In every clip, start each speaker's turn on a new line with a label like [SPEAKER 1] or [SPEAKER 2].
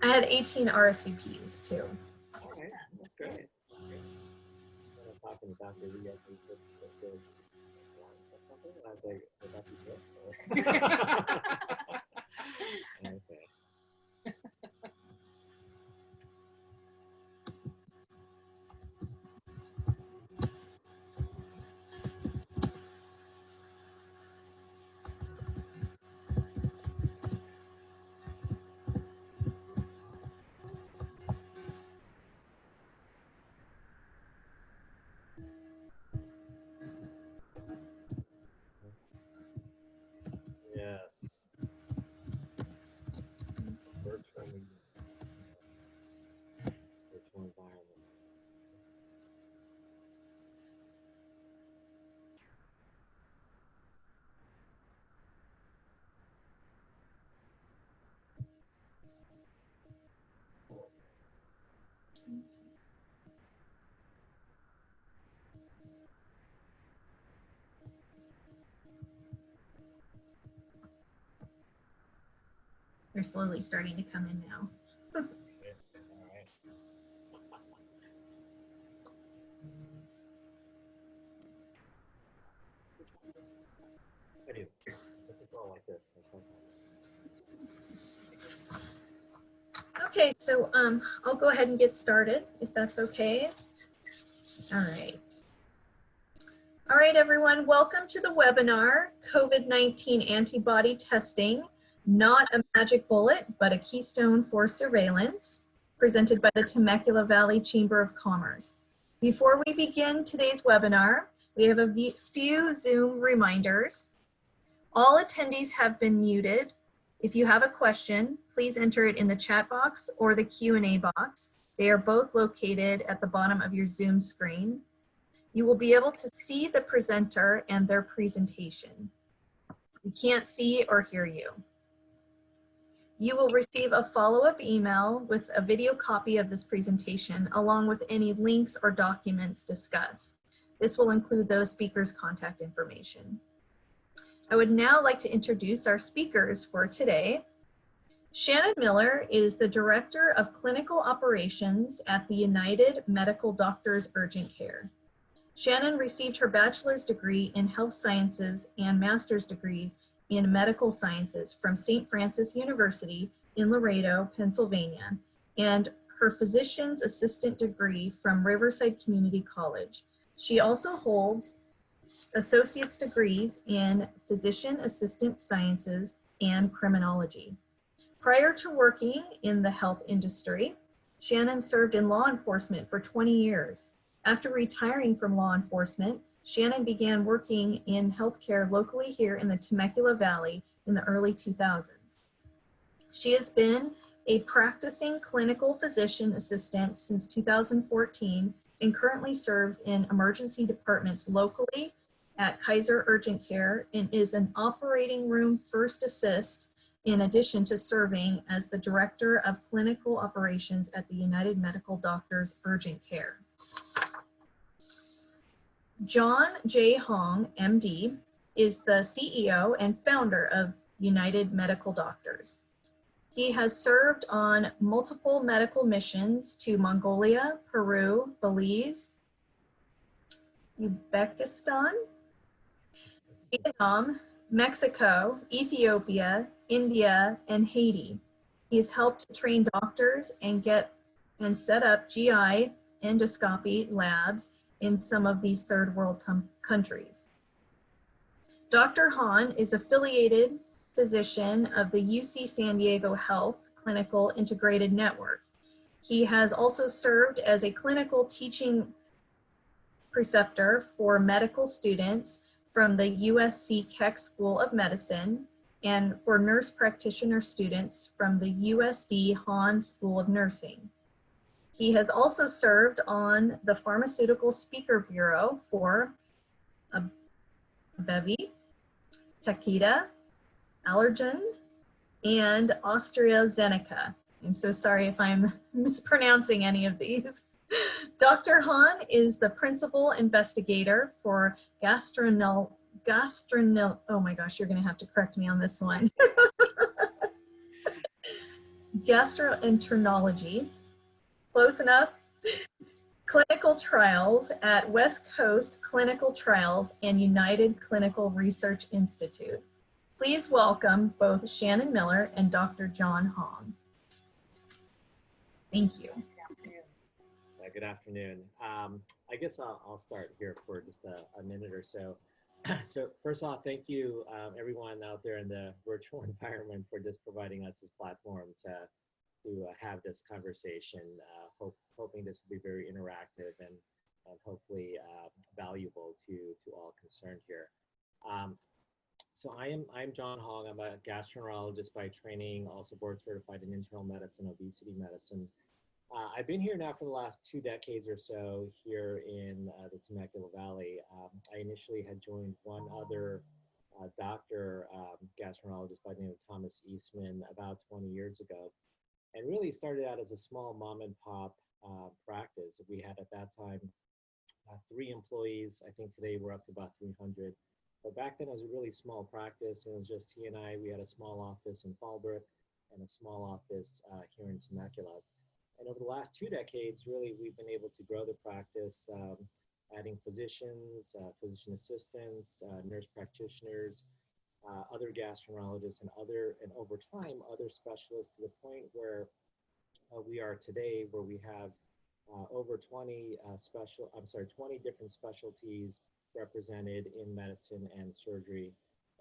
[SPEAKER 1] I had 18 RSVPs too.
[SPEAKER 2] Okay, that's great. That's great. When I was talking to Dr. Lee, he said that there was one or something, and I was like, would that be good? Okay. Yes. Virtual meeting. Yes. Virtual environment.
[SPEAKER 1] They're slowly starting to come in now.
[SPEAKER 2] Okay. All right. I do. It's all like this.
[SPEAKER 1] Okay, so I'll go ahead and get started if that's okay. All right. All right, everyone, welcome to the webinar, COVID-19 antibody testing, not a magic bullet, but a keystone for surveillance, presented by the Temecula Valley Chamber of Commerce. Before we begin today's webinar, we have a few Zoom reminders. All attendees have been muted. If you have a question, please enter it in the chat box or the Q&A box. They are both located at the bottom of your Zoom screen. You will be able to see the presenter and their presentation. We can't see or hear you. You will receive a follow-up email with a video copy of this presentation, along with any links or documents discussed. This will include those speakers' contact information. I would now like to introduce our speakers for today. Shannon Miller is the Director of Clinical Operations at the United Medical Doctors Urgent Care. Shannon received her bachelor's degree in health sciences and master's degrees in medical sciences from St. Francis University in Laredo, Pennsylvania, and her physician's assistant degree from Riverside Community College. She also holds associate's degrees in physician assistant sciences and criminology. Prior to working in the health industry, Shannon served in law enforcement for 20 years. After retiring from law enforcement, Shannon began working in healthcare locally here in the Temecula Valley in the early 2000s. She has been a practicing clinical physician assistant since 2014 and currently serves in emergency departments locally at Kaiser Urgent Care and is an operating room first assist in addition to serving as the Director of Clinical Operations at the United Medical Doctors Urgent Care. John J. Hong, MD, is the CEO and founder of United Medical Doctors. He has served on multiple medical missions to Mongolia, Peru, Belize, Uzbekistan, Vietnam, Mexico, Ethiopia, India, and Haiti. He has helped train doctors and set up GI endoscopy labs in some of these third world countries. Dr. Han is affiliated physician of the UC San Diego Health Clinical Integrated Network. He has also served as a clinical teaching preceptor for medical students from the USC Keck School of Medicine and for nurse practitioner students from the USD Han School of Nursing. He has also served on the Pharmaceutical Speaker Bureau for Bevi, Takeda, Allergen, and AstraZeneca. I'm so sorry if I'm mispronouncing any of these. Dr. Han is the principal investigator for oh my gosh, you're gonna have to correct me on this one. gastroenterology, close enough, clinical trials at West Coast Clinical Trials and United Clinical Research Institute. Please welcome both Shannon Miller and Dr. John Hong. Thank you.
[SPEAKER 2] Good afternoon. I guess I'll start here for just a minute or so. So first off, thank you everyone out there in the virtual environment for just providing us this platform to have this conversation. Hoping this will be very interactive and hopefully valuable to all concerned here. So I'm John Hong. I'm a gastroenterologist by training, also board certified in internal medicine, obesity medicine. I've been here now for the last 2 decades or so here in the Temecula Valley. I initially had joined one other doctor, gastroenterologist by the name of Thomas Eastman about 20 years ago, and really started out as a small mom and pop practice. We had at that time 3 employees. I think today we're up to about 300. But back then it was a really small practice, and it was just he and I. We had a small office in Fallbrook and a small office here in Temecula. And over the last 2 decades, really, we've been able to grow the practice, adding physicians, physician assistants, nurse practitioners, other gastroenterologists, and over time, other specialists, to the point where we are today, where we have over 20 different specialties represented in medicine and surgery,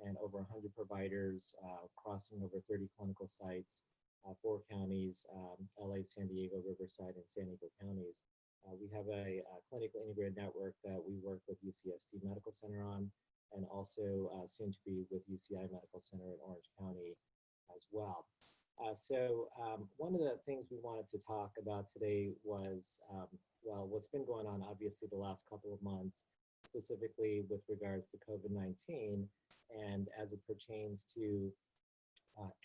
[SPEAKER 2] and over 100 providers crossing over 30 clinical sites. 4 counties, LA, San Diego, Riverside, and San Diego counties. We have a clinical integrated network that we work with UCSD Medical Center on, and also soon to be with UCI Medical Center in Orange County as well. So one of the things we wanted to talk about today was, well, what's been going on obviously the last couple of months, specifically with regards to COVID-19, and as it pertains to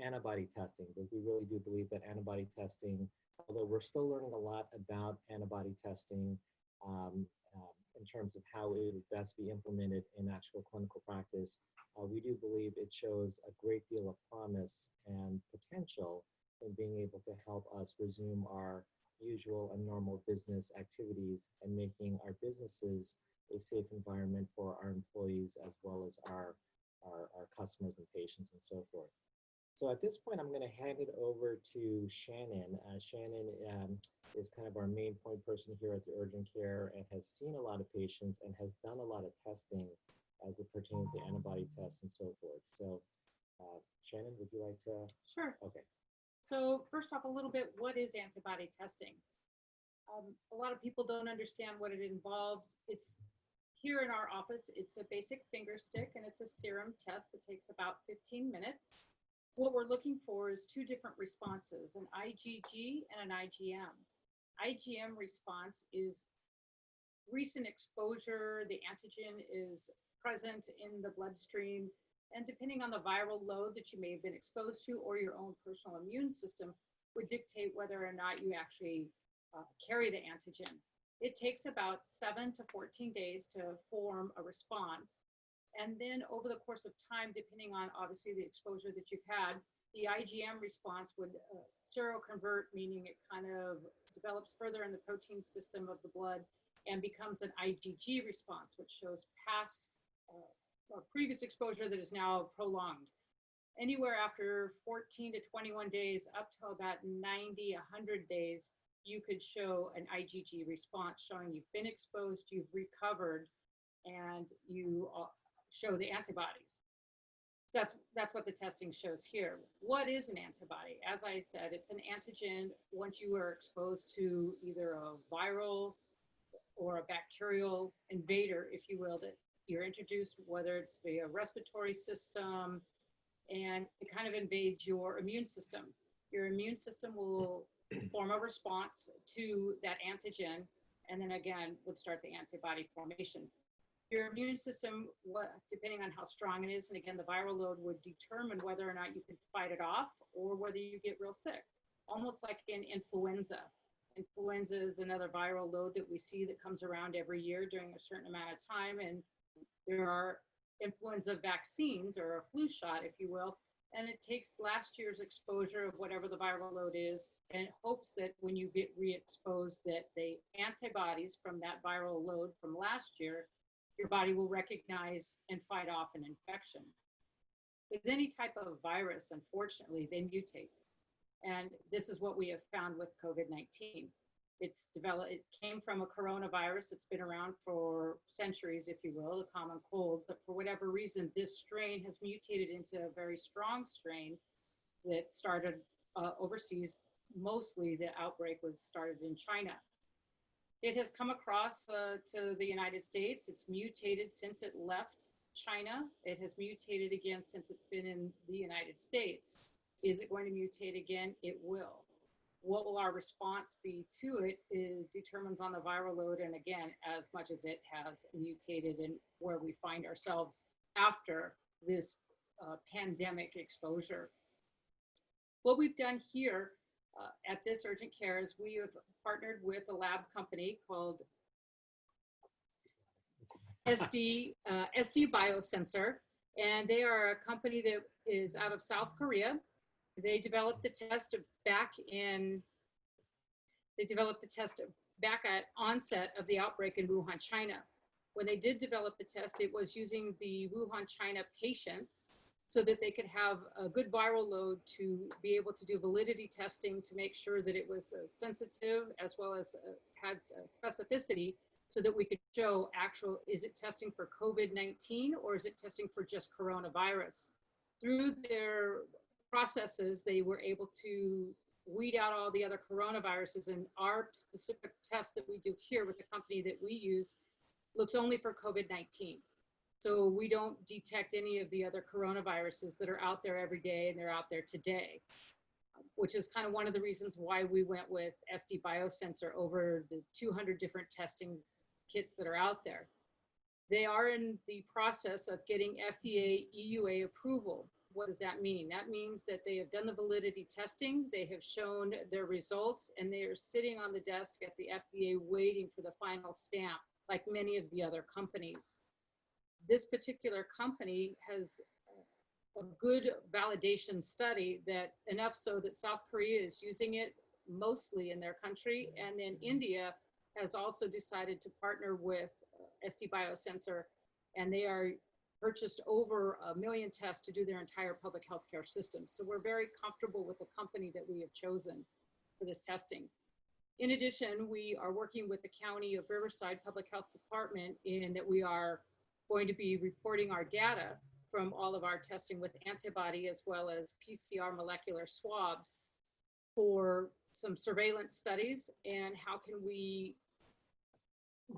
[SPEAKER 2] antibody testing, because we really do believe that antibody testing, although we're still learning a lot about antibody testing in terms of how it would best be implemented in actual clinical practice, we do believe it shows a great deal of promise and potential in being able to help us resume our usual and normal business activities and making our businesses a safe environment for our employees as well as our customers and patients and so forth. So at this point, I'm going to hand it over to Shannon. Shannon is kind of our main point person here at the urgent care and has seen a lot of patients and has done a lot of testing as it pertains to antibody tests and so forth. So Shannon, would you like to?
[SPEAKER 3] Sure.
[SPEAKER 2] Okay.
[SPEAKER 3] So first off, a little bit, what is antibody testing? A lot of people don't understand what it involves. It's here in our office, it's a basic finger stick and it's a serum test. It takes about 15 minutes. What we're looking for is 2 different responses, an IgG and an IgM. IgM response is recent exposure, the antigen is present in the bloodstream, and depending on the viral load that you may have been exposed to or your own personal immune system would dictate whether or not you actually carry the antigen. It takes about 7 to 14 days to form a response. And then over the course of time, depending on obviously the exposure that you've had, the IgM response would seroconvert, meaning it kind of develops further in the protein system of the blood and becomes an IgG response, which shows past or previous exposure that is now prolonged. Anywhere after 14 to 21 days, up to about 90, 100 days, you could show an IgG response showing you've been exposed, you've recovered, and you show the antibodies. That's what the testing shows here. What is an antibody? As I said, it's an antigen once you are exposed to either a viral or a bacterial invader, if you will, that you're introduced, whether it's via respiratory system, and it kind of invades your immune system. Your immune system will form a response to that antigen, and then again would start the antibody formation. Your immune system, depending on how strong it is, and again, the viral load would determine whether or not you can fight it off or whether you get real sick, almost like in influenza. Influenza is another viral load that we see that comes around every year during a certain amount of time, and there are influenza vaccines or a flu shot, if you will, and it takes last year's exposure of whatever the viral load is and hopes that when you get re-exposed that the antibodies from that viral load from last year, your body will recognize and fight off an infection. With any type of virus, unfortunately, they mutate. And this is what we have found with COVID-19. It came from a coronavirus. It's been around for centuries, if you will, the common cold. But for whatever reason, this strain has mutated into a very strong strain that started overseas. Mostly the outbreak was started in China. It has come across to the United States. It's mutated since it left China. It has mutated again since it's been in the United States. Is it going to mutate again? It will. What will our response be to it determines on the viral load, and again, as much as it has mutated and where we find ourselves after this pandemic exposure. What we've done here at this urgent care is we have partnered with a lab company called SD Biosensor, and they are a company that is out of South Korea. They developed the test back at onset of the outbreak in Wuhan, China. When they did develop the test, it was using the Wuhan, China patients so that they could have a good viral load to be able to do validity testing to make sure that it was sensitive as well as had specificity so that we could show is it testing for COVID-19 or is it testing for just coronavirus? Through their processes, they were able to weed out all the other coronaviruses, and our specific test that we do here with the company that we use looks only for COVID-19. So we don't detect any of the other coronaviruses that are out there every day, and they're out there today, which is kind of one of the reasons why we went with SD Biosensor over the 200 different testing kits that are out there. They are in the process of getting FDA EUA approval. What does that mean? That means that they have done the validity testing, they have shown their results, and they are sitting on the desk at the FDA waiting for the final stamp, like many of the other companies. This particular company has a good validation study, that enough so that South Korea is using it mostly in their country, and then India has also decided to partner with SD Biosensor, and they are purchased over 1 million tests to do their entire public healthcare system. So we're very comfortable with the company that we have chosen for this testing. In addition, we are working with the County of Riverside Public Health Department in that we are going to be reporting our data from all of our testing with antibody as well as PCR molecular swabs for some surveillance studies, and how can we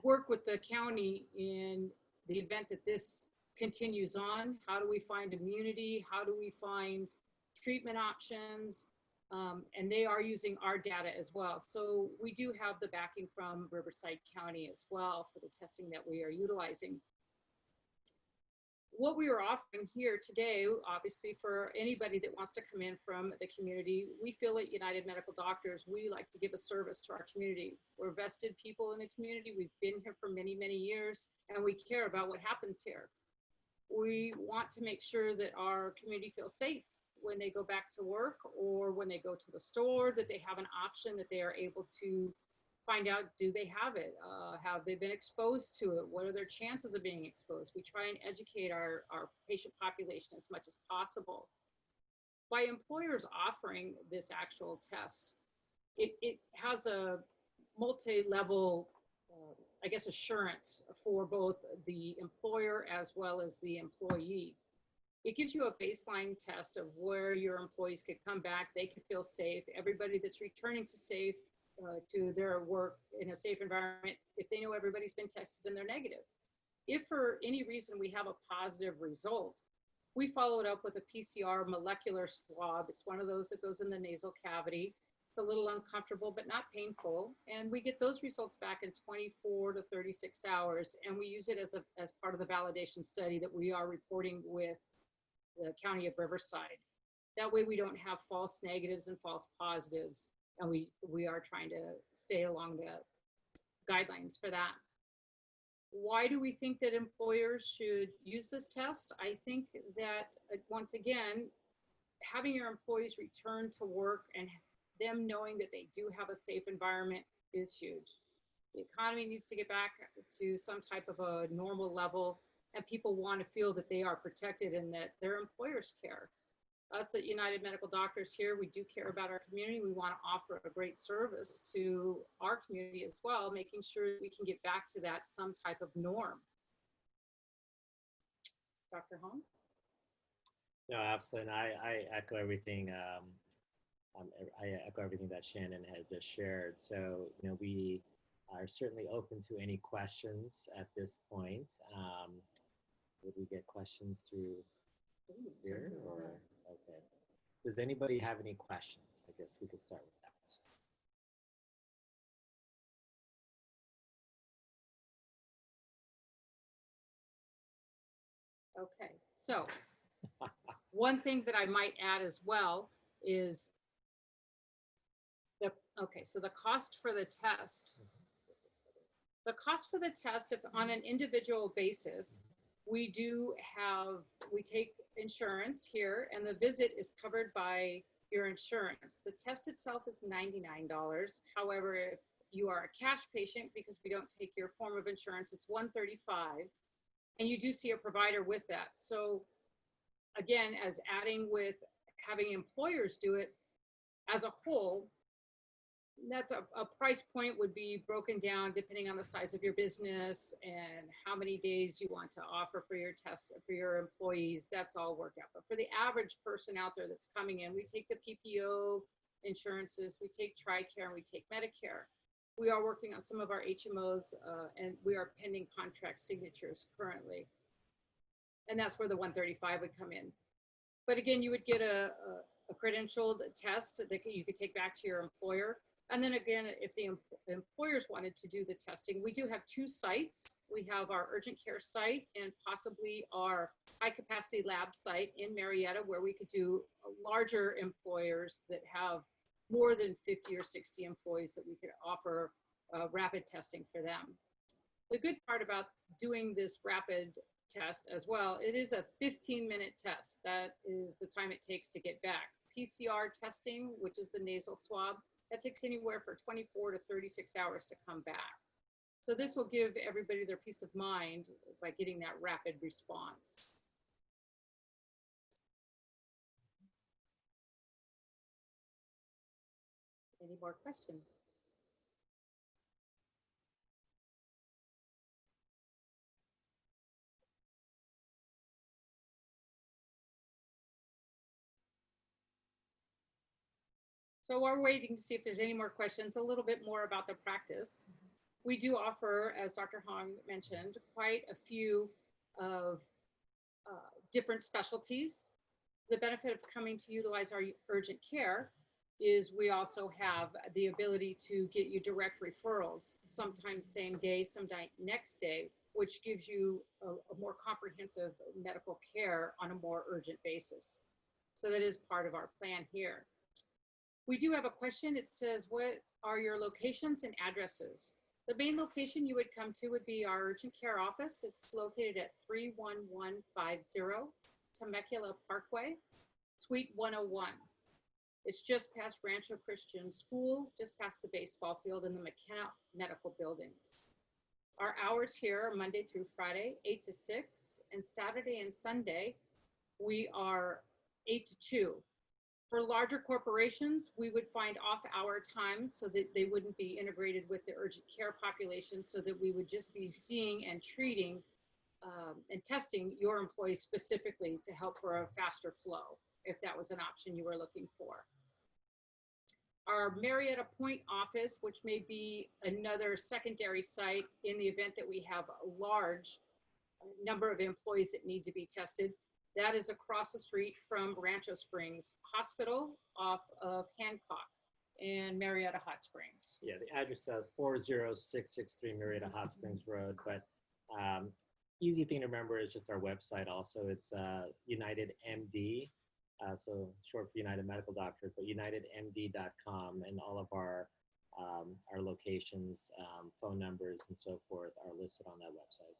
[SPEAKER 3] work with the county in the event that this continues on. How do we find immunity? How do we find treatment options? And they are using our data as well. So we do have the backing from Riverside County as well for the testing that we are utilizing. What we are offering here today, obviously for anybody that wants to come in from the community, we feel at United Medical Doctors, we like to give a service to our community. We're vested people in the community. We've been here for many, many years, and we care about what happens here. We want to make sure that our community feels safe when they go back to work or when they go to the store, that they have an option, that they are able to find out, do they have it? Have they been exposed to it? What are their chances of being exposed? We try and educate our patient population as much as possible. By employers offering this actual test, it has a multi-level I guess, assurance for both the employer as well as the employee. It gives you a baseline test of where your employees could come back, they could feel safe. Everybody that's returning to their work in a safe environment, if they know everybody's been tested and they're negative. If for any reason we have a positive result, we follow it up with a PCR molecular swab. It's one of those that goes in the nasal cavity. It's a little uncomfortable, but not painful. And we get those results back in 24 to 36 hours. And we use it as part of the validation study that we are reporting with the County of Riverside. That way we don't have false negatives and false positives. And we are trying to stay along the guidelines for that. Why do we think that employers should use this test? I think that, once again, having your employees return to work and them knowing that they do have a safe environment is huge. The economy needs to get back to some type of a normal level, and people want to feel that they are protected and that their employers care. Us at United Medical Doctors here, we do care about our community. We want to offer a great service to our community as well, making sure that we can get back to that some type of norm. Dr. Hong?
[SPEAKER 2] No, absolutely. And I echo everything. I echo everything that Shannon had just shared. So, we are certainly open to any questions at this point. Would we get questions through here? Or, okay. Does anybody have any questions? I guess we could start with that.
[SPEAKER 3] Okay, so one thing that I might add as well is so the cost for the test. The cost for the test, if on an individual basis, we take insurance here, and the visit is covered by your insurance. The test itself is $99. However, if you are a cash patient, because we don't take your form of insurance, it's $135, and you do see a provider with that. So again, as adding with having employers do it as a whole, that's a price point would be broken down depending on the size of your business and how many days you want to offer for your tests for your employees. That's all worked out. But for the average person out there that's coming in, we take the PPO insurances, we take TRICARE, and we take Medicare. We are working on some of our HMOs, and we are pending contract signatures currently. And that's where the 135 would come in. But again, you would get a credentialed test that you could take back to your employer. And then again, if the employers wanted to do the testing, we do have two sites. We have our urgent care site and possibly our high capacity lab site in Marietta, where we could do larger employers that have more than 50 or 60 employees that we could offer rapid testing for them. The good part about doing this rapid test as well, it is a 15-minute test. That is the time it takes to get back. PCR testing, which is the nasal swab, that takes anywhere from 24 to 36 hours to come back. So this will give everybody their peace of mind by getting that rapid response. Any more questions? So we're waiting to see if there's any more questions, a little bit more about the practice. We do offer, as Dr. Hong mentioned, quite a few of different specialties. The benefit of coming to utilize our urgent care is we also have the ability to get you direct referrals, sometimes same day, sometimes next day, which gives you a more comprehensive medical care on a more urgent basis. So that is part of our plan here. We do have a question. It says, what are your locations and addresses? The main location you would come to would be our urgent care office. It's located at 31150 Temecula Parkway, Suite 101. It's just past Rancho Christian School, just past the baseball field and the McKenna Medical Buildings. Our hours here are Monday through Friday, 8 to 6, and Saturday and Sunday, we are 8 to 2. For larger corporations, we would find off-hour times so that they wouldn't be integrated with the urgent care population, so that we would just be seeing and treating and testing your employees specifically to help for a faster flow, if that was an option you were looking for. Our Marietta Point office, which may be another secondary site in the event that we have a large number of employees that need to be tested, that is across the street from Rancho Springs Hospital off of Hancock and Marietta Hot Springs.
[SPEAKER 2] Yeah, the address of 40663 Marietta Hot Springs Road, but easy thing to remember is just our website also. It's United MD, so short for United Medical Doctors, but unitedmd.com, and all of our locations, phone numbers, and so forth are listed on that website.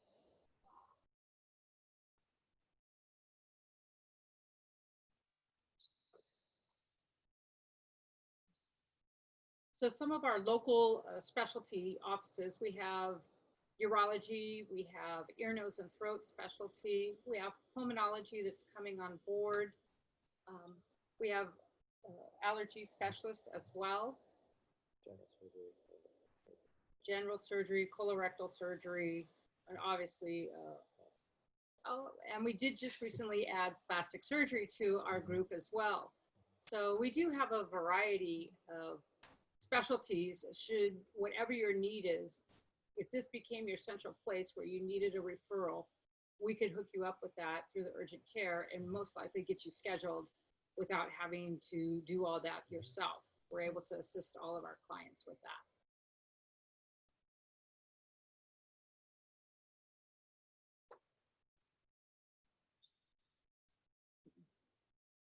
[SPEAKER 3] So some of our local specialty offices, we have urology, we have ear, nose, and throat specialty, we have pulmonology that's coming on board, we have allergy specialist as well, general surgery, colorectal surgery, and obviously, and we did just recently add plastic surgery to our group as well. So we do have a variety of specialties. Should whatever your need is, if this became your central place where you needed a referral, we could hook you up with that through the urgent care and most likely get you scheduled without having to do all that yourself. We're able to assist all of our clients with that.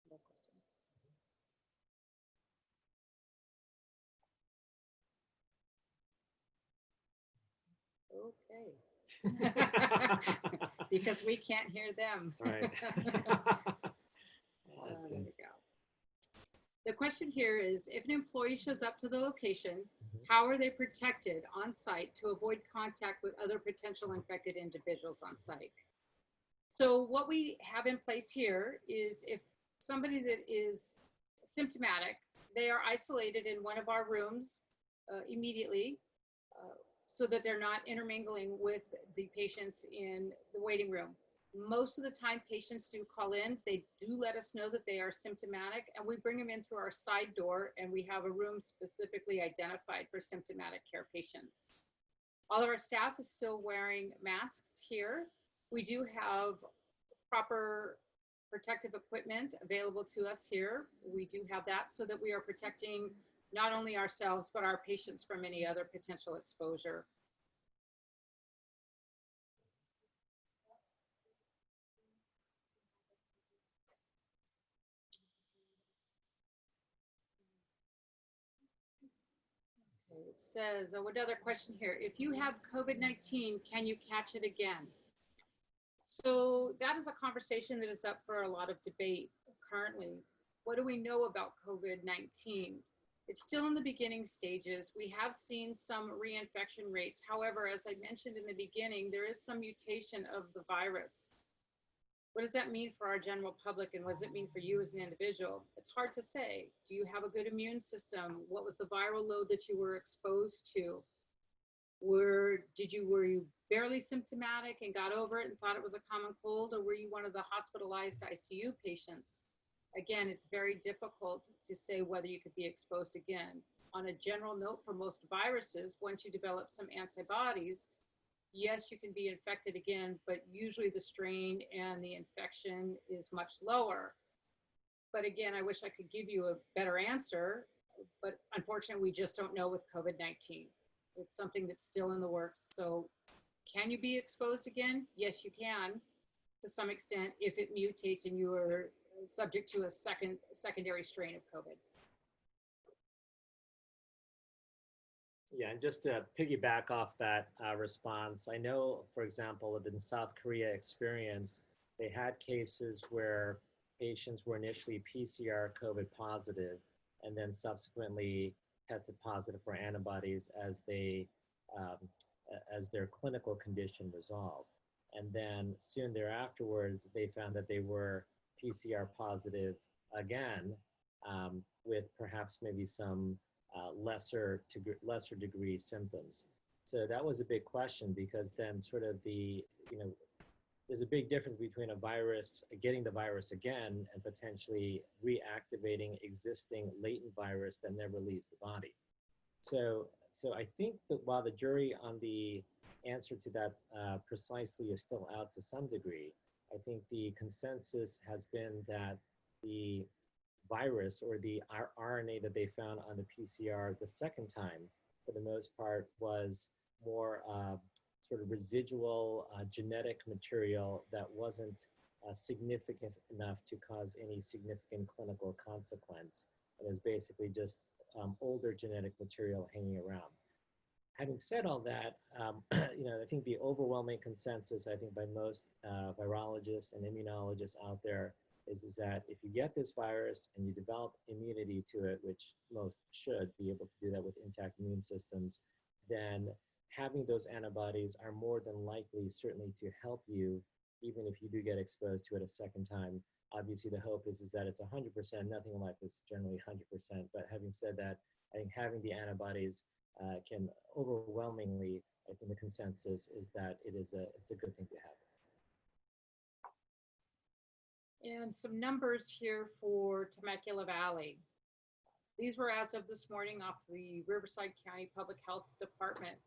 [SPEAKER 3] No questions. Okay. Because we can't hear them.
[SPEAKER 2] Right.
[SPEAKER 3] There we go. The question here is, if an employee shows up to the location, how are they protected on site to avoid contact with other potential infected individuals on site? So what we have in place here is if somebody that is symptomatic, they are isolated in one of our rooms immediately so that they're not intermingling with the patients in the waiting room. Most of the time patients do call in, they do let us know that they are symptomatic, and we bring them in through our side door, and we have a room specifically identified for symptomatic care patients. All of our staff is still wearing masks here. We do have proper protective equipment available to us here. We do have that so that we are protecting not only ourselves, but our patients from any other potential exposure. Okay, it says, another question here. If you have COVID-19, can you catch it again? So that is a conversation that is up for a lot of debate currently. What do we know about COVID-19? It's still in the beginning stages. We have seen some reinfection rates. However, as I mentioned in the beginning, there is some mutation of the virus. What does that mean for our general public, and what does it mean for you as an individual? It's hard to say. Do you have a good immune system? What was the viral load that you were exposed to? Were you barely symptomatic and got over it and thought it was a common cold, or were you one of the hospitalized ICU patients? Again, it's very difficult to say whether you could be exposed again. On a general note, for most viruses, once you develop some antibodies, yes, you can be infected again, but usually the strain and the infection is much lower. But again, I wish I could give you a better answer, but unfortunately, we just don't know with COVID-19. It's something that's still in the works. So can you be exposed again? Yes, you can to some extent if it mutates and you are subject to a secondary strain of COVID.
[SPEAKER 2] Yeah, and just to piggyback off that response, I know, for example, in South Korea experience, they had cases where patients were initially PCR COVID positive and then subsequently tested positive for antibodies as their clinical condition resolved. And then soon thereafterwards, they found that they were PCR positive again with perhaps maybe some lesser degree symptoms. So that was a big question, because then sort of there's a big difference between a virus, getting the virus again and potentially reactivating existing latent virus that never leaves the body. So I think that while the jury on the answer to that precisely is still out to some degree, I think the consensus has been that the virus or the RNA that they found on the PCR the second time, for the most part, was more sort of residual genetic material that wasn't significant enough to cause any significant clinical consequence. It was basically just older genetic material hanging around. Having said all that, I think the overwhelming consensus, I think by most virologists and immunologists out there, is that if you get this virus and you develop immunity to it, which most should be able to do that with intact immune systems, then having those antibodies are more than likely certainly to help you, even if you do get exposed to it a second time. Obviously, the hope is that it's 100%. Nothing in life is generally 100%. But having said that, I think having the antibodies can overwhelmingly, I think the consensus is that it's a good thing to have.
[SPEAKER 3] And some numbers here for Temecula Valley. These were as of this morning off the Riverside County Public Health Department.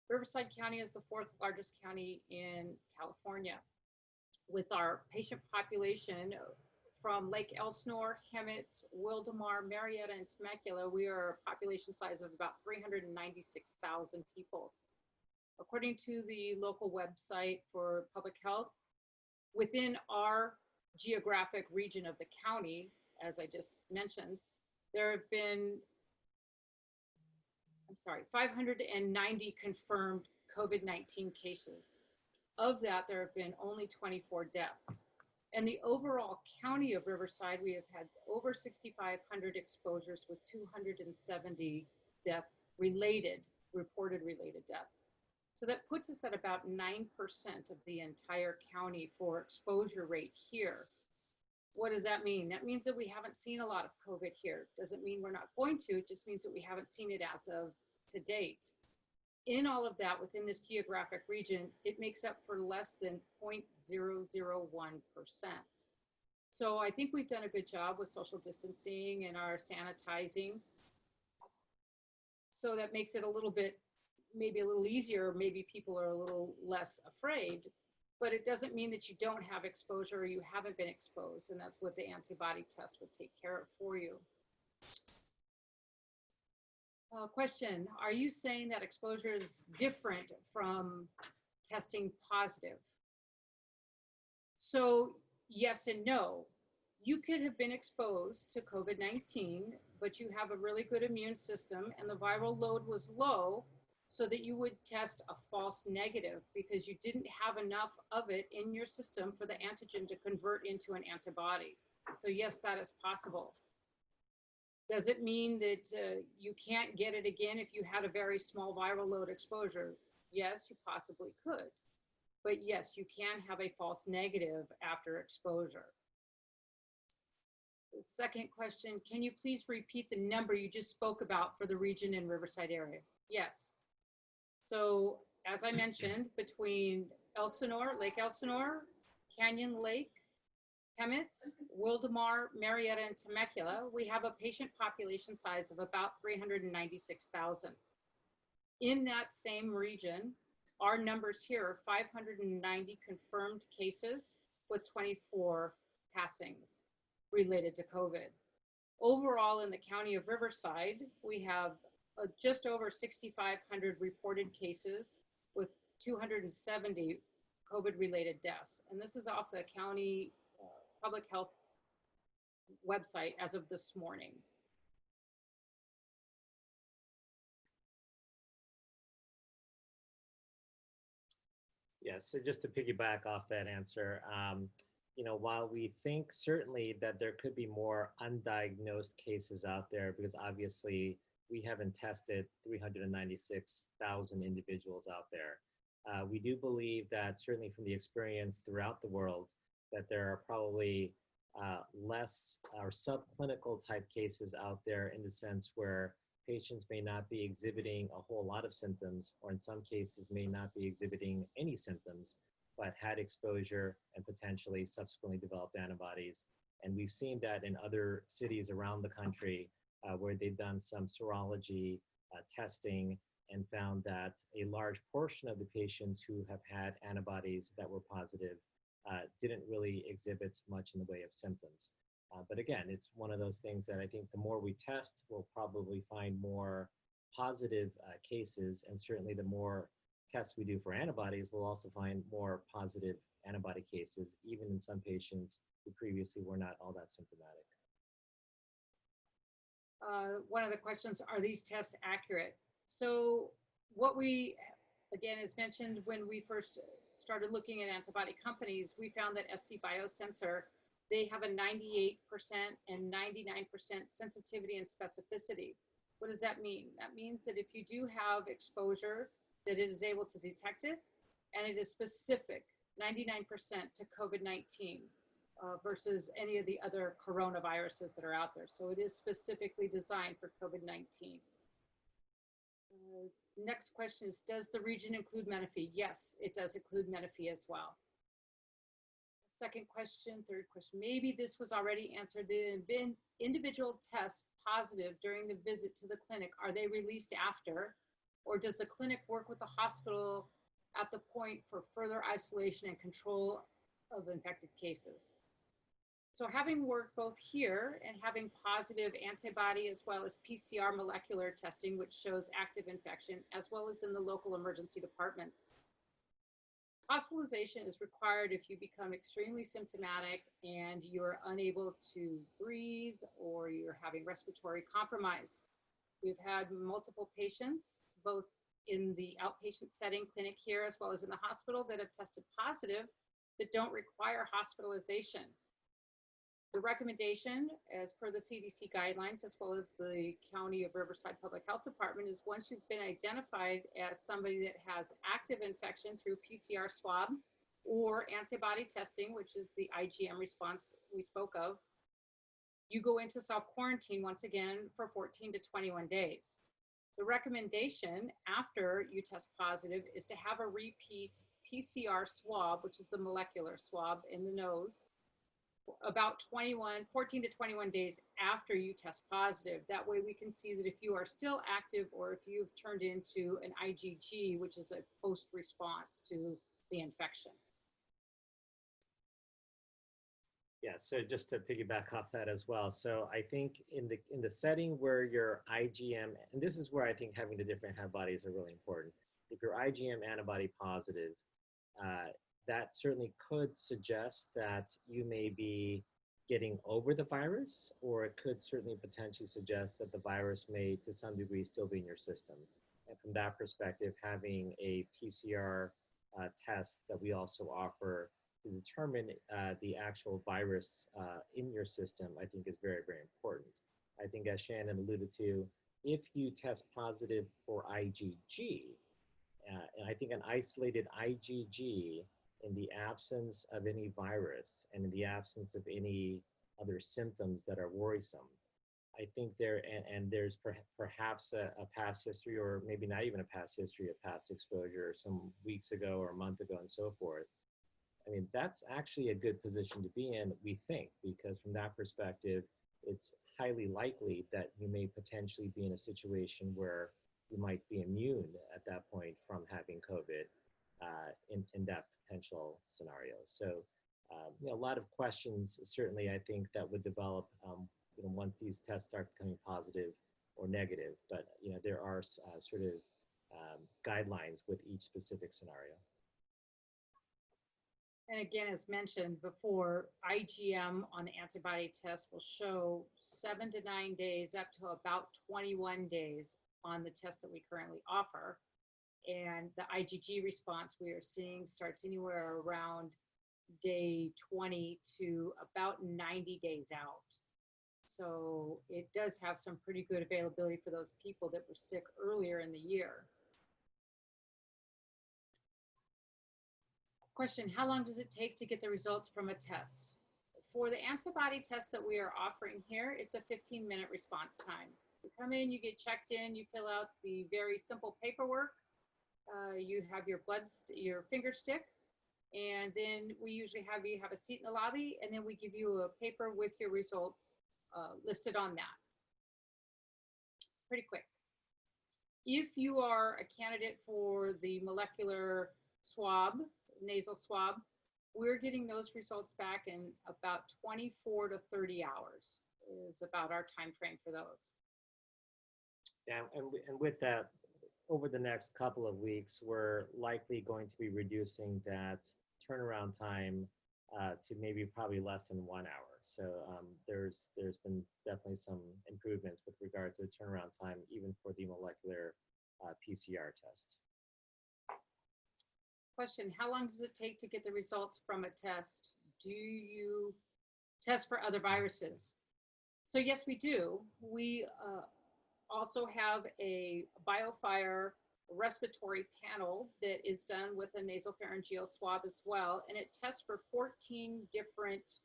[SPEAKER 3] Riverside County is the 4th largest county in California, with our patient population from Lake Elsinore, Hemet, Wildomar, Marietta, and Temecula. We are a population size of about 396,000 people. According to the local website for public health, within our geographic region of the county, as I just mentioned, there have been, 590 confirmed COVID-19 cases. Of that, there have been only 24 deaths. And the overall county of Riverside, we have had over 6,500 exposures with 270 reported related deaths. So that puts us at about 9% of the entire county for exposure rate here. What does that mean? That means that we haven't seen a lot of COVID here. Doesn't mean we're not going to, it just means that we haven't seen it as of to date. In all of that, within this geographic region, it makes up for less than 0.001%. So I think we've done a good job with social distancing and our sanitizing. So that makes it a little bit, maybe a little easier, maybe people are a little less afraid, but it doesn't mean that you don't have exposure or you haven't been exposed, and that's what the antibody test would take care of for you. Question, are you saying that exposure is different from testing positive? So yes and no. You could have been exposed to COVID-19, but you have a really good immune system and the viral load was low, so that you would test a false negative because you didn't have enough of it in your system for the antigen to convert into an antibody. So yes, that is possible. Does it mean that you can't get it again if you had a very small viral load exposure? Yes, you possibly could. But yes, you can have a false negative after exposure. The second question, can you please repeat the number you just spoke about for the region in Riverside area? Yes. So as I mentioned, between Elsinore, Lake Elsinore, Canyon Lake, Hemet, Wildomar, Marietta, and Temecula, we have a patient population size of about 396,000. In that same region, our numbers here are 590 confirmed cases with 24 passings related to COVID. Overall, in the county of Riverside, we have just over 6,500 reported cases with 270 COVID-related deaths. And this is off the county public health website as of this morning.
[SPEAKER 2] Yes, so just to piggyback off that answer, while we think certainly that there could be more undiagnosed cases out there, because obviously we haven't tested 396,000 individuals out there. We do believe that certainly from the experience throughout the world, that there are probably less or subclinical type cases out there in the sense where patients may not be exhibiting a whole lot of symptoms, or in some cases may not be exhibiting any symptoms, but had exposure and potentially subsequently developed antibodies. And we've seen that in other cities around the country where they've done some serology testing and found that a large portion of the patients who have had antibodies that were positive didn't really exhibit much in the way of symptoms. But again, it's one of those things that I think the more we test, we'll probably find more positive cases, and certainly the more tests we do for antibodies, we'll also find more positive antibody cases, even in some patients who previously were not all that symptomatic.
[SPEAKER 3] One of the questions, are these tests accurate? So what we, again, as mentioned, when we first started looking at antibody companies, we found that SD Biosensor they have a 98% and 99% sensitivity and specificity. What does that mean? That means that if you do have exposure, that it is able to detect it, and it is specific, 99% to COVID-19 versus any of the other coronaviruses that are out there. So it is specifically designed for COVID-19. Next question is, does the region include Menifee? Yes, it does include Menifee as well. Second question, third question, maybe this was already answered. The individual tests positive during the visit to the clinic, are they released after? Or does the clinic work with the hospital at the point for further isolation and control of infected cases? So having worked both here and having positive antibody as well as PCR molecular testing, which shows active infection, as well as in the local emergency departments, hospitalization is required if you become extremely symptomatic and you're unable to breathe or you're having respiratory compromise. We've had multiple patients, both in the outpatient setting clinic here as well as in the hospital, that have tested positive that don't require hospitalization. The recommendation, as per the CDC guidelines, as well as the County of Riverside Public Health Department, is once you've been identified as somebody that has active infection through PCR swab or antibody testing, which is the IgM response we spoke of, you go into self-quarantine once again for 14 to 21 days. The recommendation after you test positive is to have a repeat PCR swab, which is the molecular swab in the nose, about 14 to 21 days after you test positive. That way we can see that if you are still active or if you've turned into an IgG, which is a post-response to the infection.
[SPEAKER 2] Yeah, so just to piggyback off that as well. So I think in the setting where your IgM, and this is where I think having the different antibodies are really important. If you're IgM antibody positive, that certainly could suggest that you may be getting over the virus, or it could certainly potentially suggest that the virus may, to some degree, still be in your system. And from that perspective, having a PCR test that we also offer to determine the actual virus in your system, I think is very, very important. I think as Shannon alluded to, if you test positive for IgG, and I think an isolated IgG in the absence of any virus and in the absence of any other symptoms that are worrisome, I think there's perhaps a past history, or maybe not even a past history of past exposure some weeks ago or a month ago and so forth. I mean, that's actually a good position to be in, we think, because from that perspective, it's highly likely that you may potentially be in a situation where you might be immune at that point from having COVID in that potential scenario. So a lot of questions, certainly, I think that would develop once these tests start becoming positive or negative. But there are sort of guidelines with each specific scenario.
[SPEAKER 3] And again, as mentioned before, IgM on the antibody test will show 7 to 9 days up to about 21 days on the test that we currently offer. And the IgG response we are seeing starts anywhere around day 20 to about 90 days out. So it does have some pretty good availability for those people that were sick earlier in the year. Question, how long does it take to get the results from a test? For the antibody test that we are offering here, it's a 15-minute response time. You come in, you get checked in, you fill out the very simple paperwork. You have your finger stick, and then we usually have you have a seat in the lobby, and then we give you a paper with your results listed on that. Pretty quick. If you are a candidate for the molecular swab, nasal swab, we're getting those results back in about 24 to 30 hours is about our time frame for those.
[SPEAKER 2] Yeah, and with that, over the next couple of weeks, we're likely going to be reducing that turnaround time to maybe probably less than 1 hour. So there's been definitely some improvements with regard to the turnaround time, even for the molecular PCR test.
[SPEAKER 3] Question, how long does it take to get the results from a test? Do you test for other viruses. So yes, we do. We also have a BioFire respiratory panel that is done with a nasopharyngeal swab as well, and it tests for 14 different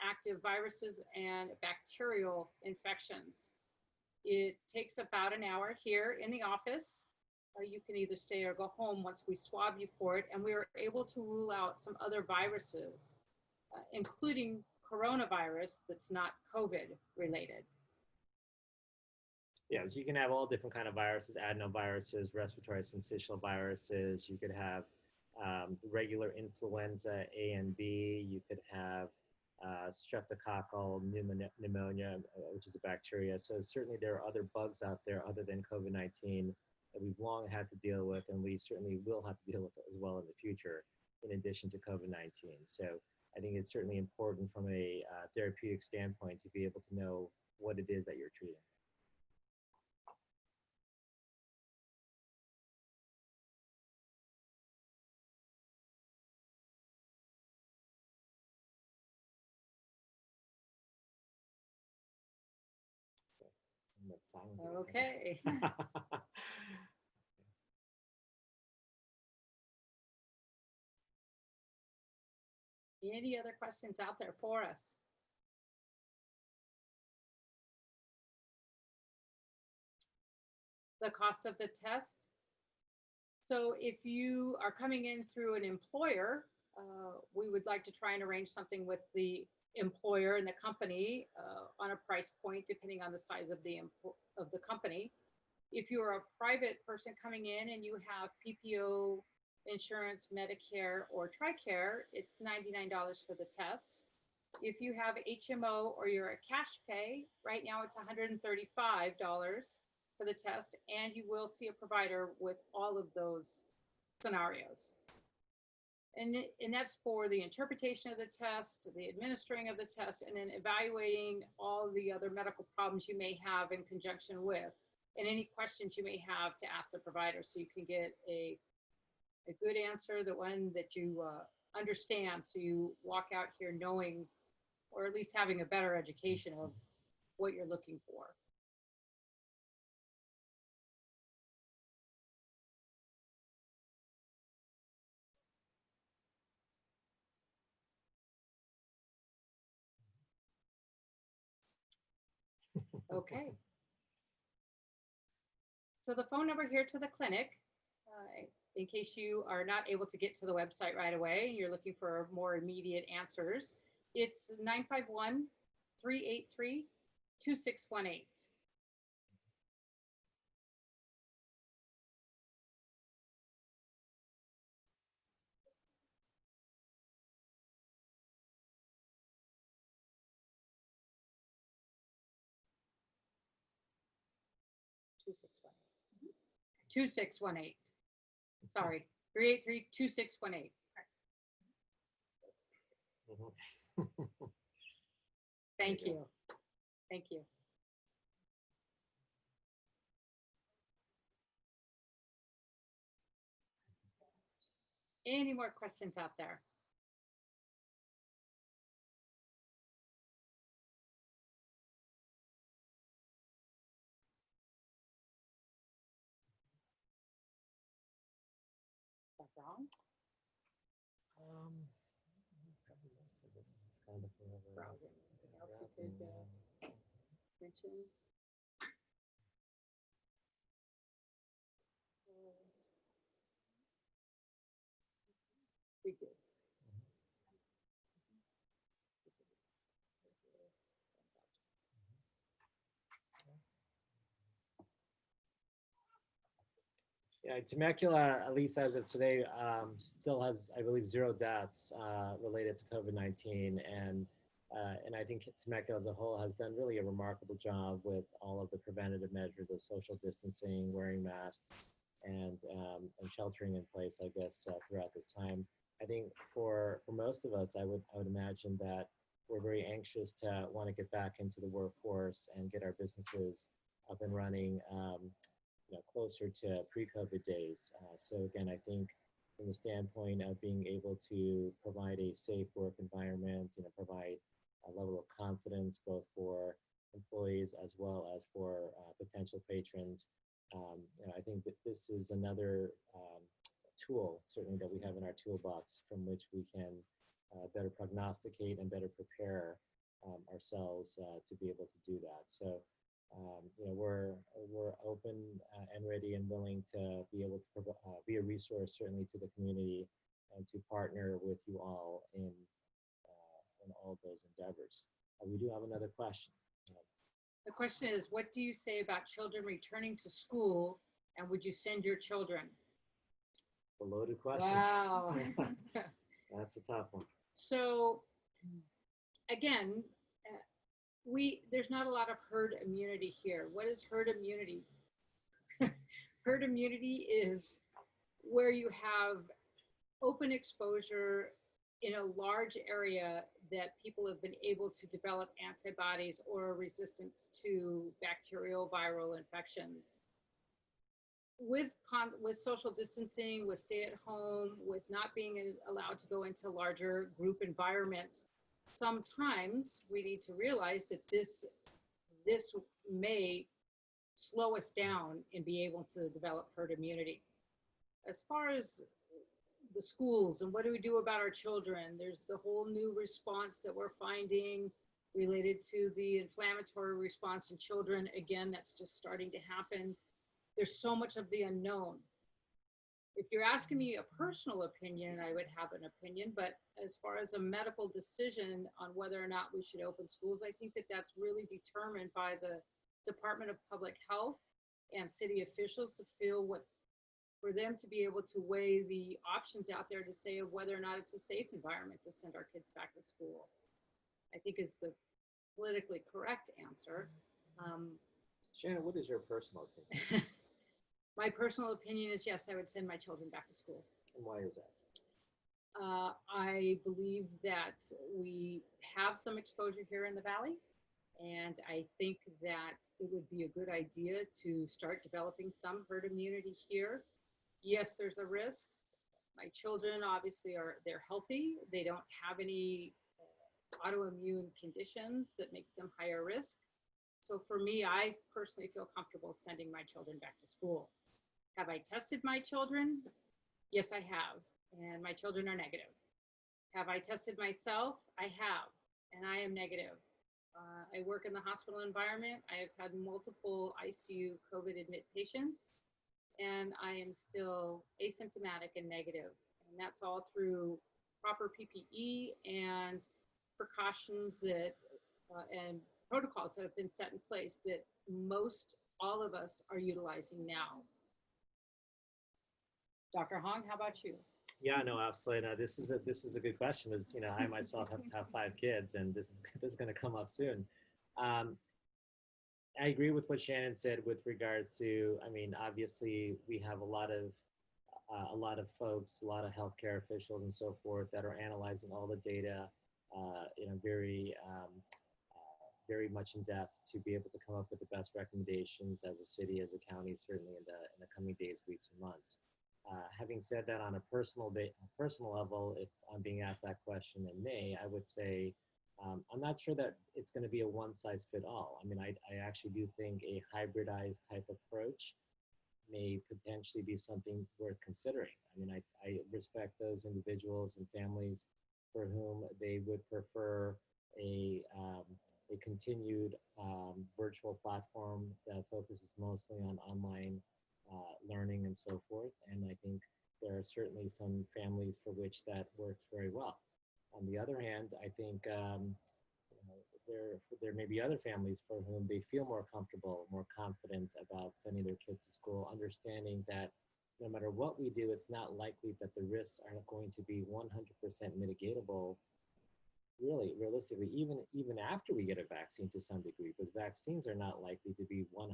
[SPEAKER 3] active viruses and bacterial infections. It takes about an hour here in the office. You can either stay or go home once we swab you for it, and we are able to rule out some other viruses, including coronavirus that's not COVID related.
[SPEAKER 2] Yeah, so you can have all different kind of viruses, adenoviruses, respiratory syncytial viruses. You could have regular influenza A and B. You could have streptococcal pneumonia, which is a bacteria. So certainly there are other bugs out there other than COVID-19 that we've long had to deal with, and we certainly will have to deal with as well in the future, in addition to COVID-19. So I think it's certainly important from a therapeutic standpoint to be able to know what it is that you're treating.
[SPEAKER 3] Okay. Any other questions out there for us? The cost of the tests. So if you are coming in through an employer, we would like to try and arrange something with the employer and the company on a price point, depending on the size of the company. If you're a private person coming in and you have PPO insurance, Medicare, or TRICARE, it's $99 for the test. If you have HMO or you're a cash pay, right now it's $135 for the test, and you will see a provider with all of those scenarios. And that's for the interpretation of the test, the administering of the test, and then evaluating all the other medical problems you may have in conjunction with, and any questions you may have to ask the provider, so you can get a good answer, the one that you understand, so you walk out here knowing, or at least having a better education of what you're looking for. Okay. So the phone number here to the clinic, in case you are not able to get to the website right away and you're looking for more immediate answers, it's 951-383-2618. Mm-hmm. 2618. Sorry, 383-2618. Thank you. Thank you. Any more questions out there? Is that wrong? Browsing. Anything else we could mention? We did.
[SPEAKER 2] Yeah, Temecula, at least as of today, still has, I believe, 0 deaths related to COVID-19, and I think Temecula as a whole has done really a remarkable job with all of the preventative measures of social distancing, wearing masks, and sheltering in place, I guess, throughout this time. I think for most of us, I would imagine that we're very anxious to want to get back into the workforce and get our businesses up and running. Closer to pre-COVID days. So again, I think from the standpoint of being able to provide a safe work environment, provide level of confidence, both for employees as well as for potential patrons. I think that this is another tool, certainly, that we have in our toolbox from which we can better prognosticate and better prepare ourselves to be able to do that. So, we're open and ready and willing to be able to be a resource, certainly, to the community and to partner with you all in all of those endeavors. We do have another question.
[SPEAKER 3] The question is, what do you say about children returning to school, and would you send your children?
[SPEAKER 2] A loaded question.
[SPEAKER 3] Wow.
[SPEAKER 2] That's a tough one.
[SPEAKER 3] So again, there's not a lot of herd immunity here. What is herd immunity? Herd immunity is where you have open exposure in a large area that people have been able to develop antibodies or a resistance to bacterial viral infections. With social distancing, with stay at home, with not being allowed to go into larger group environments, sometimes we need to realize that this may slow us down in being able to develop herd immunity. As far as the schools and what do we do about our children, there's the whole new response that we're finding related to the inflammatory response in children. Again, that's just starting to happen. There's so much of the unknown. If you're asking me a personal opinion, I would have an opinion, but as far as a medical decision on whether or not we should open schools, I think that that's really determined by the Department of Public Health and city officials to feel for them to be able to weigh the options out there to say of whether or not it's a safe environment to send our kids back to school, I think is the politically correct answer.
[SPEAKER 2] Shannon, what is your personal opinion?
[SPEAKER 3] My personal opinion is yes, I would send my children back to school.
[SPEAKER 2] And why is that?
[SPEAKER 3] I believe that we have some exposure here in the Valley, and I think that it would be a good idea to start developing some herd immunity here. Yes, there's a risk. My children obviously they're healthy. They don't have any autoimmune conditions that makes them higher risk. So for me, I personally feel comfortable sending my children back to school. Have I tested my children? Yes, I have. And my children are negative. Have I tested myself? I have, and I am negative. I work in the hospital environment. I have had multiple ICU COVID admit patients, and I am still asymptomatic and negative. And that's all through proper PPE and precautions that and protocols that have been set in place that all of us are utilizing now. Dr. Hong, how about you?
[SPEAKER 2] Yeah, no, absolutely. No, this is a good question. As I myself have 5 kids, and this is going to come up soon. I agree with what Shannon said with regards to. I mean, obviously, we have a lot of folks, a lot of healthcare officials, and so forth that are analyzing all the data, very much in depth to be able to come up with the best recommendations as a city, as a county, certainly in the coming days, weeks, and months. Having said that, on a personal level, if I'm being asked that question in May, I would say I'm not sure that it's going to be a one-size-fit-all. I mean, I actually do think a hybridized type approach may potentially be something worth considering. I mean, I respect those individuals and families for whom they would prefer a continued virtual platform that focuses mostly on online learning and so forth. And I think there are certainly some families for which that works very well. On the other hand, I think there may be other families for whom they feel more comfortable, more confident about sending their kids to school, understanding that no matter what we do, it's not likely that the risks are going to be 100% mitigatable, really, realistically, even after we get a vaccine to some degree, because vaccines are not likely to be 100%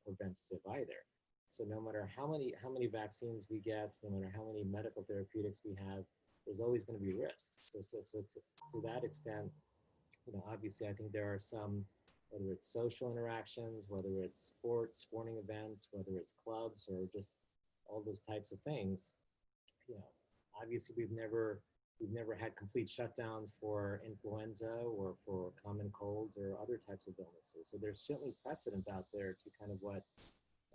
[SPEAKER 2] preventative either. So no matter how many vaccines we get, no matter how many medical therapeutics we have, there's always going to be risks. So to that extent, obviously, I think there are some, whether it's social interactions, whether it's sporting events, whether it's clubs, or just all those types of things. Obviously, we've never we've never had complete shutdown for influenza or for common colds or other types of illnesses. So there's certainly precedent out there to kind of what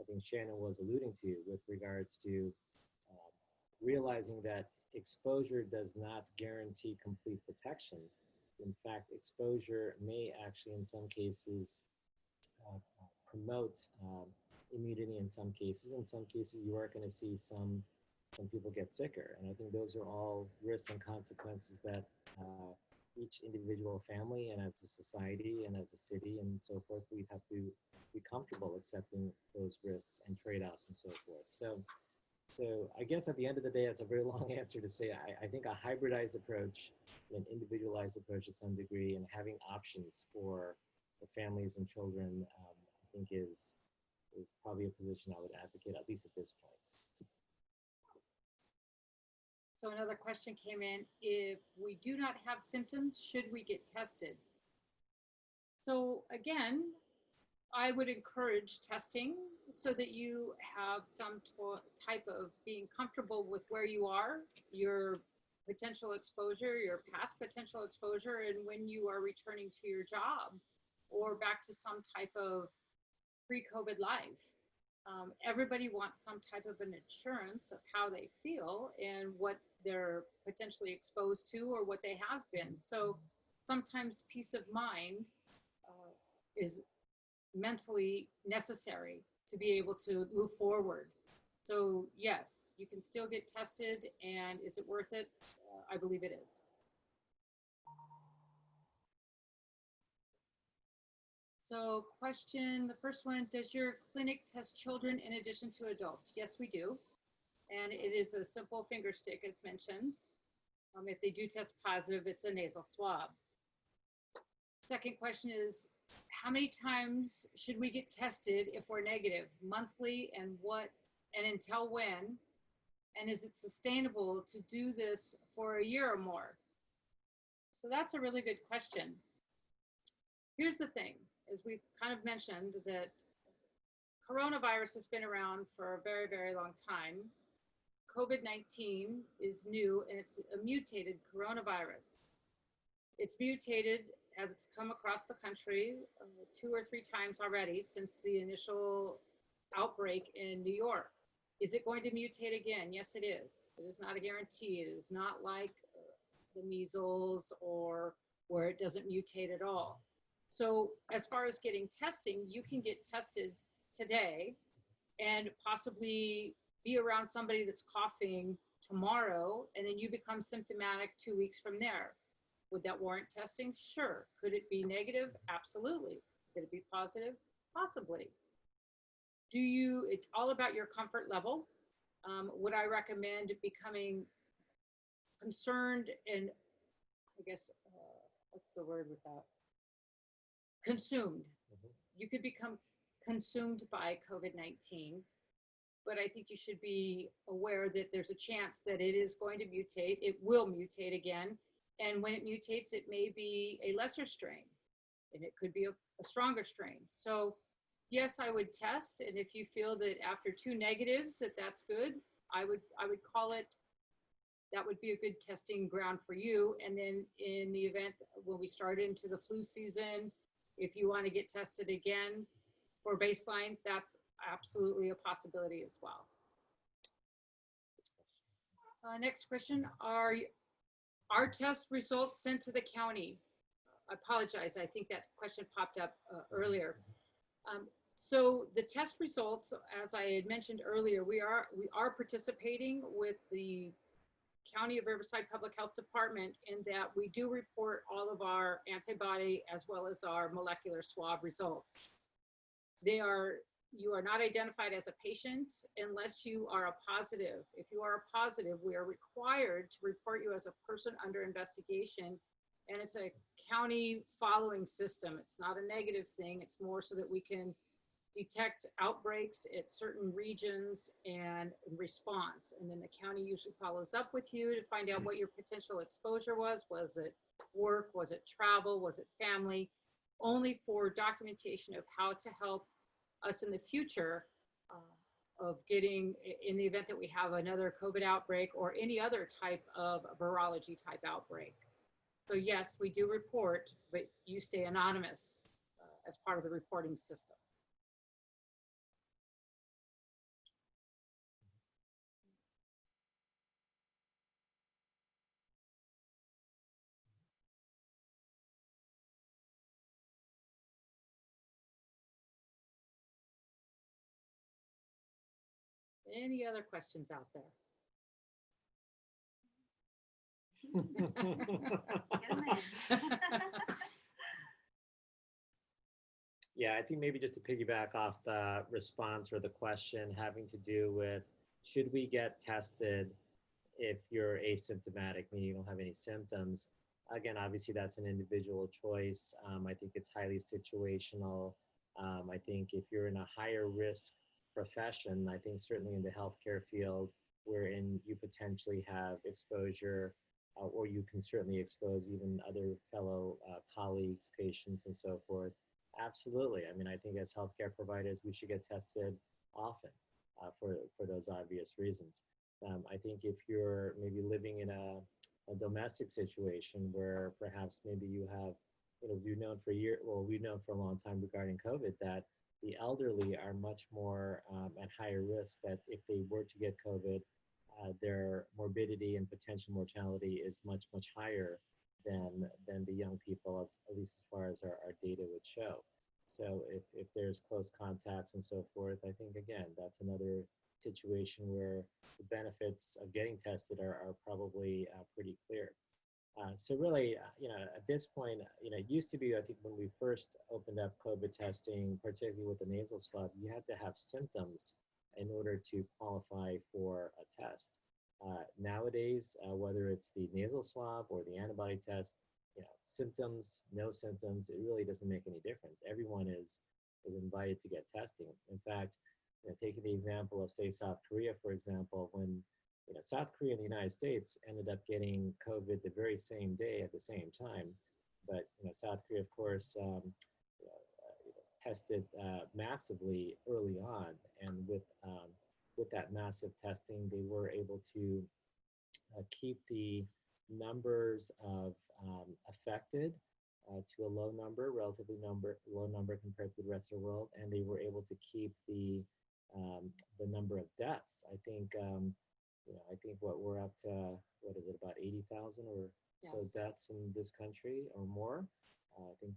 [SPEAKER 2] I think Shannon was alluding to with regards to realizing that exposure does not guarantee complete protection. In fact, exposure may actually, in some cases, promote immunity in some cases. In some cases, you are going to see some people get sicker. And I think those are all risks and consequences that each individual family and as a society and as a city and so forth, we have to be comfortable accepting those risks and trade-offs and so forth. So I guess at the end of the day, it's a very long answer to say, I think a hybridized approach, an individualized approach to some degree, and having options for the families and children, I think is probably a position I would advocate, at least at this point.
[SPEAKER 3] So another question came in, if we do not have symptoms, should we get tested? So again, I would encourage testing so that you have some type of being comfortable with where you are, your potential exposure, your past potential exposure, and when you are returning to your job or back to some type of pre-COVID life. Everybody wants some type of an assurance of how they feel and what they're potentially exposed to or what they have been. So sometimes peace of mind is mentally necessary to be able to move forward. So yes, you can still get tested, and is it worth it? I believe it is. So question, the first one, does your clinic test children in addition to adults? Yes, we do. And it is a simple finger stick as mentioned. If they do test positive, it's a nasal swab. Second question is, how many times should we get tested if we're negative? Monthly, and what, and until when? And is it sustainable to do this for a year or more? So that's a really good question. Here's the thing, as we've kind of mentioned, that coronavirus has been around for a very, very long time. COVID-19 is new, and it's a mutated coronavirus. It's mutated as it's come across the country 2 or 3 times already since the initial outbreak in New York. Is it going to mutate again? Yes, it is. It is not a guarantee. It is not like the measles or where it doesn't mutate at all. So as far as getting testing, you can get tested today and possibly be around somebody that's coughing tomorrow, and then you become symptomatic 2 weeks from there. Would that warrant testing? Sure. Could it be negative? Absolutely. Could it be positive? Possibly. It's all about your comfort level. Would I recommend becoming concerned and, I guess, what's the word with that? Consumed. You could become consumed by COVID-19, but I think you should be aware that there's a chance that it is going to mutate. It will mutate again. And when it mutates, it may be a lesser strain, and it could be a stronger strain. So yes, I would test. And if you feel that after 2 negatives, that's good, I would call it, that would be a good testing ground for you. And then in the event when we start into the flu season, if you want to get tested again for baseline, that's absolutely a possibility as well. Next question, are test results sent to the county? I apologize, I think that question popped up earlier. So the test results, as I had mentioned earlier, we are participating with the County of Riverside Public Health Department in that we do report all of our antibody as well as our molecular swab results. You are not identified as a patient unless you are a positive. If you are a positive, we are required to report you as a person under investigation, and it's a county following system. It's not a negative thing. It's more so that we can detect outbreaks at certain regions and response. And then the county usually follows up with you to find out what your potential exposure was. Was it work? Was it travel? Was it family? Only for documentation of how to help us in the future of getting, in the event that we have another COVID outbreak or any other type of virology type outbreak. So yes, we do report, but you stay anonymous as part of the reporting system. Any other questions out there?
[SPEAKER 2] Yeah, I think maybe just to piggyback off the response or the question having to do with, should we get tested if you're asymptomatic, meaning you don't have any symptoms? Again, obviously that's an individual choice. I think it's highly situational. I think if you're in a higher risk profession, I think certainly in the healthcare field, wherein you potentially have exposure, or you can certainly expose even other fellow colleagues, patients, and so forth. Absolutely. I mean, I think as healthcare providers, we should get tested often for those obvious reasons. I think if you're maybe living in a domestic situation where perhaps maybe you have, we've known for a year, well, we've known for a long time regarding COVID that the elderly are much more at higher risk, that if they were to get COVID, their morbidity and potential mortality is much, much higher than the young people, at least as far as our data would show. So if there's close contacts and so forth, I think, again, that's another situation where the benefits of getting tested are probably pretty clear. So really, at this point, it used to be, I think when we first opened up COVID testing, particularly with the nasal swab, you had to have symptoms in order to qualify for a test. Nowadays, whether it's the nasal swab or the antibody test, symptoms, no symptoms, it really doesn't make any difference. Everyone is invited to get testing. In fact, taking the example of, say, South Korea, for example, when South Korea and the United States ended up getting COVID the very same day at the same time, but South Korea, of course, tested massively early on, and with that massive testing, they were able to keep the numbers of affected to a low number, relatively low number compared to the rest of the world, and they were able to keep the number of deaths. I think what we're up to, what is it, about 80,000 or so deaths in this country or more. I think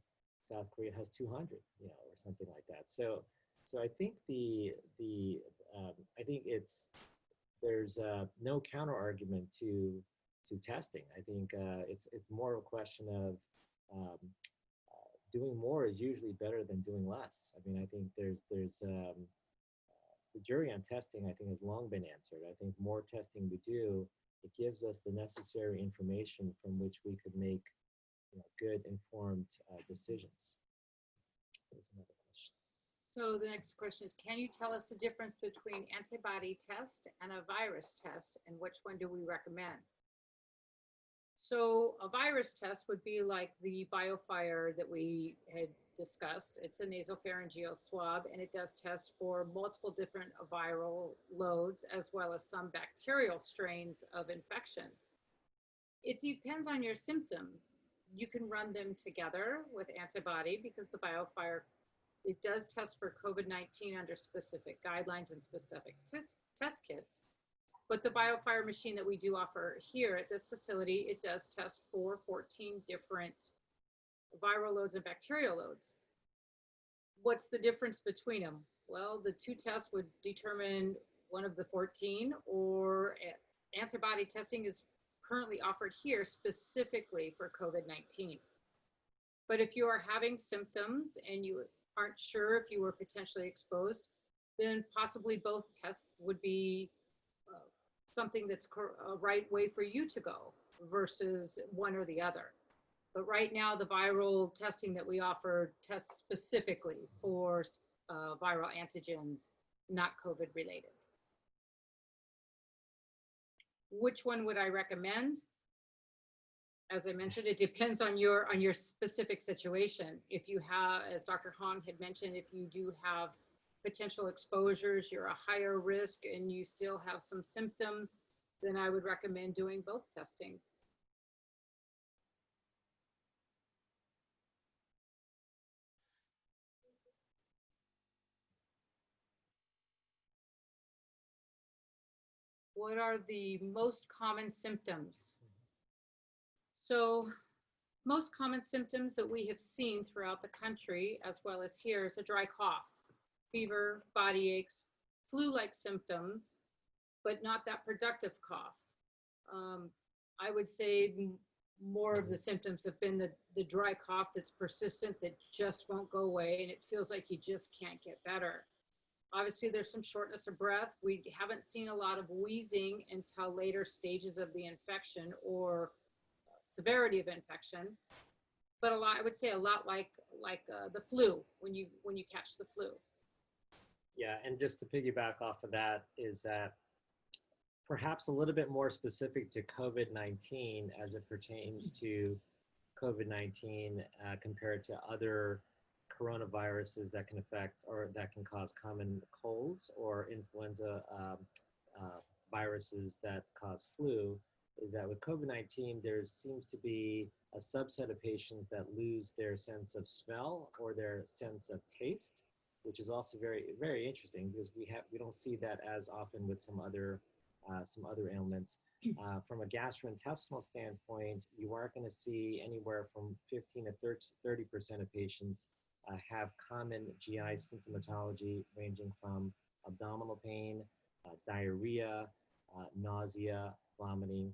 [SPEAKER 2] South Korea has 200, or something like that. So I think I think there's no counter argument to testing. I think it's more a question of doing more is usually better than doing less. I mean, I think there's the jury on testing, I think, has long been answered. I think more testing we do, it gives us the necessary information from which we could make good, informed decisions. There's another question.
[SPEAKER 3] So the next question is, can you tell us the difference between antibody test and a virus test, and which one do we recommend? So a virus test would be like the BioFire that we had discussed. It's a nasopharyngeal swab, and it does test for multiple different viral loads as well as some bacterial strains of infection. It depends on your symptoms. You can run them together with antibody because the BioFire, it does test for COVID-19 under specific guidelines and specific test kits. But the BioFire machine that we do offer here at this facility, it does test for 14 different viral loads and bacterial loads. What's the difference between them? Well, the two tests would determine one of the 14, or antibody testing is currently offered here specifically for COVID-19. But if you are having symptoms and you aren't sure if you were potentially exposed, then possibly both tests would be something that's a right way for you to go versus one or the other. But right now, the viral testing that we offer tests specifically for viral antigens, not COVID related. Which one would I recommend? As I mentioned, it depends on your specific situation. If you have, as Dr. Hong had mentioned, if you do have potential exposures, you're a higher risk, and you still have some symptoms, then I would recommend doing both testing. What are the most common symptoms? So most common symptoms that we have seen throughout the country, as well as here, is a dry cough, fever, body aches, flu-like symptoms, but not that productive cough. I would say more of the symptoms have been the dry cough that's persistent, that just won't go away, and it feels like you just can't get better. Obviously, there's some shortness of breath. We haven't seen a lot of wheezing until later stages of the infection or severity of infection, but a lot, I would say a lot like the flu, when you catch the flu.
[SPEAKER 2] Yeah, and just to piggyback off of that is that perhaps a little bit more specific to COVID-19 as it pertains to COVID-19 compared to other coronaviruses that can affect or that can cause common colds or influenza viruses that cause flu, is that with COVID-19, there seems to be a subset of patients that lose their sense of smell or their sense of taste, which is also very, very interesting because we don't see that as often with some other ailments. From a gastrointestinal standpoint, you are going to see anywhere from 15 to 30% of patients have common GI symptomatology ranging from abdominal pain, diarrhea, nausea, vomiting,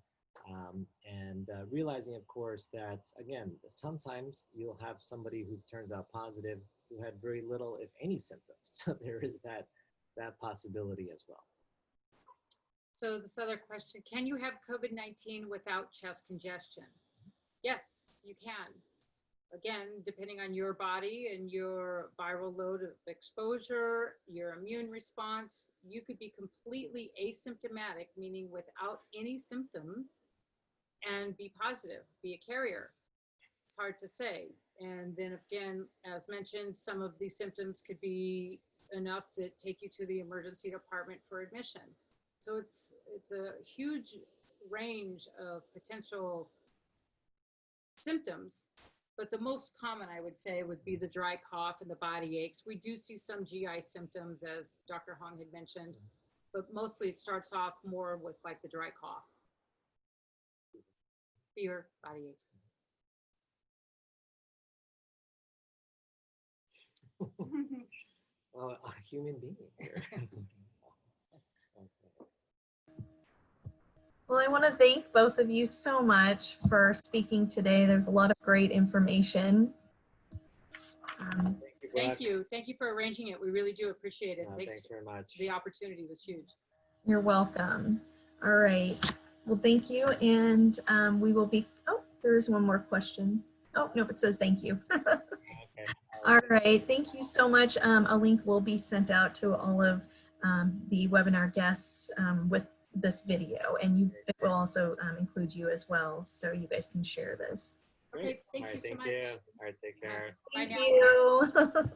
[SPEAKER 2] and realizing, of course, that, again, sometimes you'll have somebody who turns out positive who had very little, if any, symptoms. So there is that possibility as well.
[SPEAKER 3] So this other question, can you have COVID-19 without chest congestion? Yes, you can. Again, depending on your body and your viral load of exposure, your immune response, you could be completely asymptomatic, meaning without any symptoms, and be positive, be a carrier. It's hard to say. And then again, as mentioned, some of these symptoms could be enough that take you to the emergency department for admission. So it's a huge range of potential symptoms, but the most common, I would say, would be the dry cough and the body aches. We do see some GI symptoms, as Dr. Hong had mentioned, but mostly it starts off more with like the dry cough, fever, body aches.
[SPEAKER 2] Well, a human being here.
[SPEAKER 1] Well, I want to thank both of you so much for speaking today. There's a lot of great information.
[SPEAKER 3] Thank you. Thank you for arranging it. We really do appreciate it.
[SPEAKER 2] Thanks very much.
[SPEAKER 3] The opportunity was huge.
[SPEAKER 1] You're welcome. All right. Well, thank you. And we will be, oh, there is one more question. Oh, no, it says thank you.
[SPEAKER 2] Okay.
[SPEAKER 1] All right. Thank you so much. A link will be sent out to all of the webinar guests with this video, and it will also include you as well, so you guys can share this.
[SPEAKER 3] Okay, thank you so much.
[SPEAKER 2] All right, take care.
[SPEAKER 3] Bye
[SPEAKER 1] Thank
[SPEAKER 3] now.
[SPEAKER 1] you.